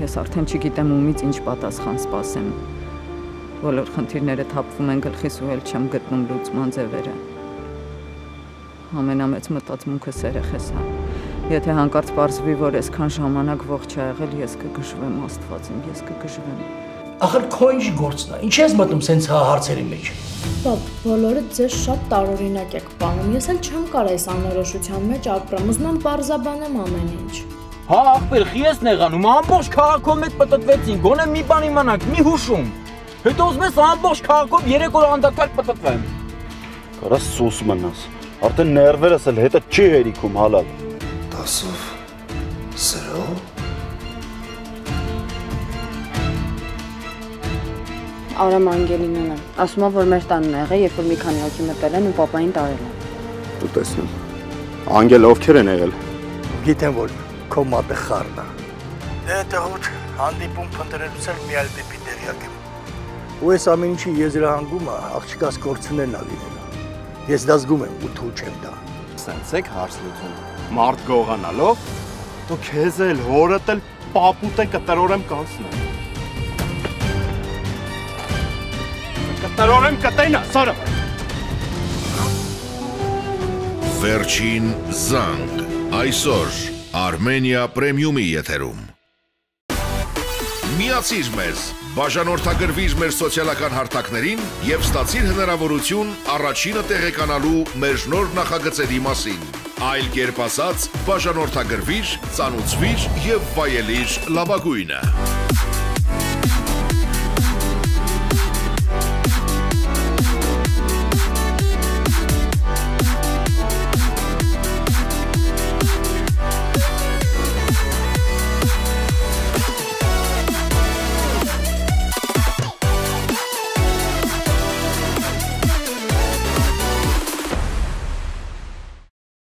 Ես արդեն չգիտեմ ումից ինչ պատասխան սպասեմ։ Բոլոր խնդիրները թափվում են գլխիս ու էլ չեմ գտնում լուծման ձևերը։ Ամենամեծ մտածմունքս երեխես է։ Եթե հանկարծ պարզվի, որ այսքան ժամանակ ողջ ա եղել, ես կգժվեմ, Աստված իմ, ես կգժվեմ։ Ախր քո ինչ գործն է։ Ինչ ես մտնում սենց հարցերի մեջ։ Պապ, բոլորը ձեզ շատ տարօրինակ եք պահում։ Ես էլ չեմ կարող այս անորոշության մեջ ապրեմ, ուզում եմ պարզաբանեմ ամեն ինչ։ Հա, ախպեր, խի ես նեղանում, ամբողջ քաղաքով մեծ պտտվեցին, գոնե մի բան իմանանք, մի հուշում։ Հետո ուզում ես ամբողջ քաղաքով 3 օր անդադար պտտվեմ։ Կարաս սուս մնաս, արդեն ներվերս էլ հետը չի հերիքում հալալ։ Տասով, սրով։ Արամ Անգելինն է, ասում է, որ մեր տանն եղել, երբ որ մի քանի հոգի մտել են ու պապային տարել են։ Դու տեսնեմ, անգել ովքեր են եղել։ Գիտեմ, որ քո մատը խառն է։ Դե տղուտ, հանդիպում փնտրելուց էլ մի այլ դեպի տեղյակ եմ։ Ու այս ամեն ինչի եզրահանգումը աղջկաս կորցնելն է լինելու։ Ես դա զգում եմ ու թույլ չեմ տա։ Սենց եք հարց լուծում, մարդ գողանալով, դու քեզ էլ հորդ էլ պապուտ է կտրորեմ կանցնեմ։ Կտրորեմ կտենա, սարը։ Վերջին զանգ, այսօր Armenia Premium-ի եթերում։ Միացիր մեզ, բաժանորդագրվիր մեր սոցիալական հարթակներին և ստացիր հնարավորություն առաջինը տեղեկանալու մեր նոր նախագծերի մասին։ Այլ կերպ ասած, բաժանորդագրվիր, ծանուցվիր և վայելիր լավագույնը։